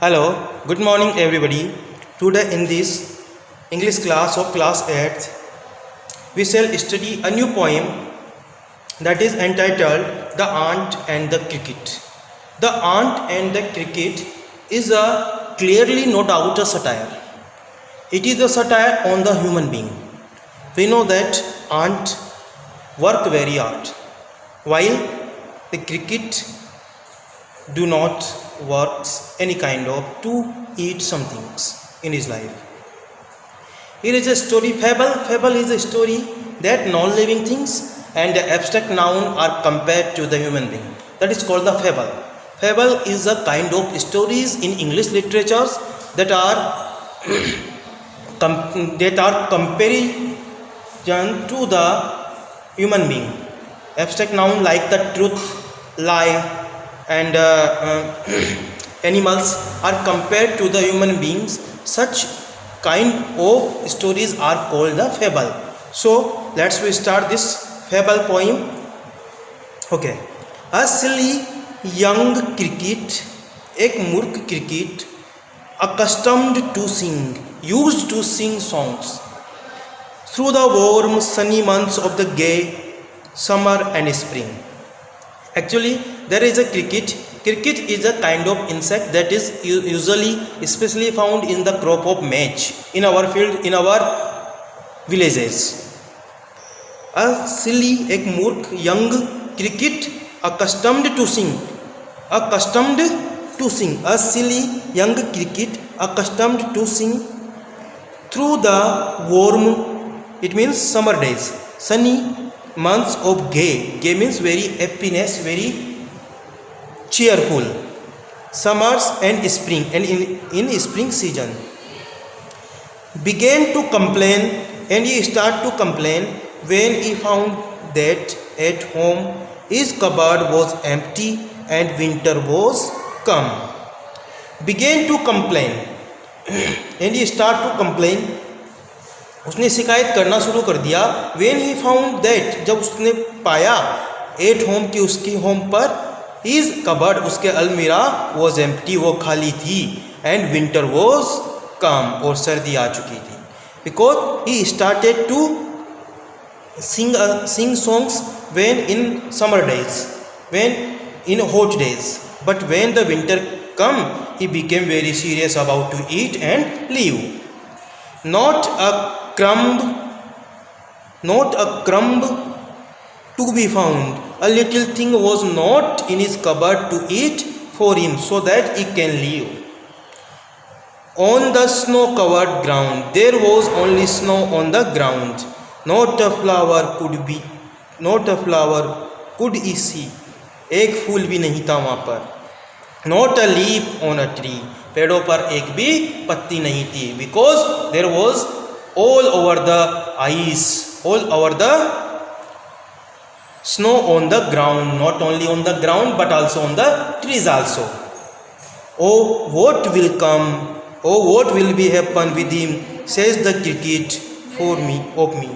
Hello, good morning everybody. Today in this English class of class 8th, we shall study a new poem that is entitled The Ant and the Cricket. The Ant and the Cricket is a clearly no doubt a satire. It is a satire on the human being. We know that ants work very hard, while the cricket do not works any kind of to eat some things in his life. Here is a story fable. Fable is a story that non-living things and the abstract noun are compared to the human being. That is called the fable. Fable is a kind of stories in English literatures that are comparison to the human being. Abstract noun like the truth, lie, and animals are compared to the human beings. Such kind of stories are called the fable. So let's we start this fable poem. Okay. A silly young cricket, एक मूर्ख cricket, accustomed to sing, used to sing songs through the warm sunny months of the gay summer and spring. Actually, there is a cricket. Cricket is a kind of insect that is usually especially found in the crop of maize in our field, in our villages. A silly, एक मूर्ख young cricket accustomed to sing. Accustomed to sing. A silly young cricket accustomed to sing through the warm, it means summer days, sunny months of gay. Gay means very happiness, very cheerful. Summers and spring, and in spring season. Began to complain, and he started to complain when he found that at home his cupboard was empty and winter was come. Began to complain, and he started to complain. उसने शिकायत करना शुरू कर दिया. When he found that, जब उसने पाया at home कि उसकी होम पर his cupboard, उसके अलमीरा was empty, वो खाली थी, and winter was come, और सर्दी आ चुकी थी. Because he started to sing songs when in summer days, when in hot days, but when the winter come, he became very serious about to eat and leave. Not a crumb to be found. A little thing was not in his cupboard to eat for him, so that he can live. On the snow-covered ground, there was only snow on the ground. Not a flower could he see. एक फूल भी नहीं था वहाँ पर. Not a leaf on a tree. पेड़ों पर एक भी पत्ती नहीं थी. Because there was all over the ice, all over the snow on the ground, not only on the ground but also on the trees also. Oh, what will come? Oh, what will be happen with him? Says the cricket for me, of me.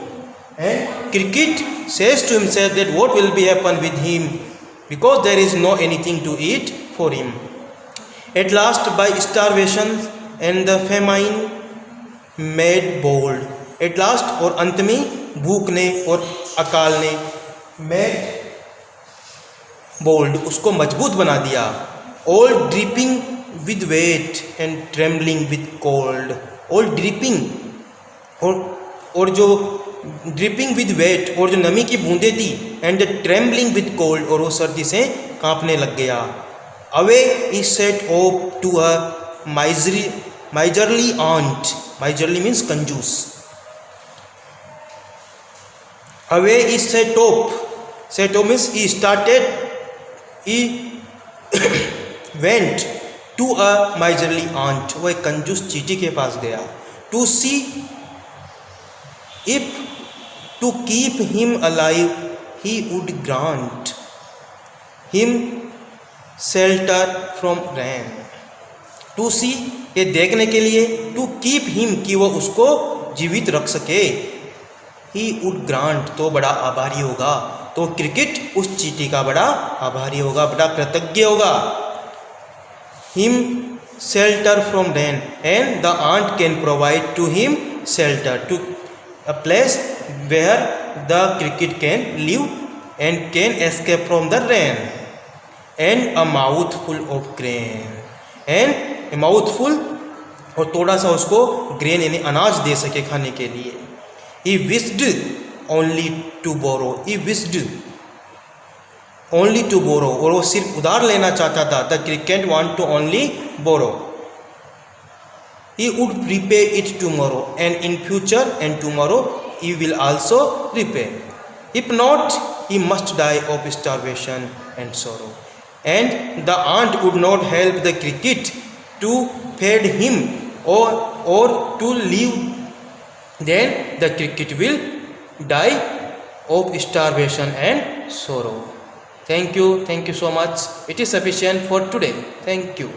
And cricket says to himself that what will be happen with him, because there is no anything to eat for him. At last, by starvation and the famine made bold. At last, और अंत में भूख ने और अकाल ने made bold, उसको मजबूत बना दिया. All dripping with wet and trembling with cold. All dripping, और जो dripping with wet, और जो नमी की बूंदें थी, and trembling with cold, और वो सर्दी से कांपने लग गया. Away he set off to a miserly aunt. Miserly means कंजूस. Away he set off. Set off means he started. He went to a miserly aunt. वो एक कंजूस चींटी के पास गया. To see if to keep him alive he would grant him shelter from rain. To see, ये देखने के लिए. To keep him, कि वो उसको जीवित रख सके. He would grant, तो बड़ा आभारी होगा. तो क्रिकेट उस चींटी का बड़ा आभारी होगा, बड़ा कृतज्ञ होगा. Him shelter from rain, and the ant can provide to him shelter, to a place where the cricket can live and can escape from the rain. And a mouthful of grain, and a mouthful, और थोड़ा सा उसको grain यानी अनाज दे सके खाने के लिए. He wished only to borrow. He wished only to borrow, और वो सिर्फ उधार लेना चाहता था. The cricket want to only borrow. He would repay it tomorrow, and in future and tomorrow he will also repay. If not, he must die of starvation and sorrow. And the ant would not help the cricket to feed him or to live. Then the cricket will die of starvation and sorrow. Thank you so much. It is sufficient for today. Thank you.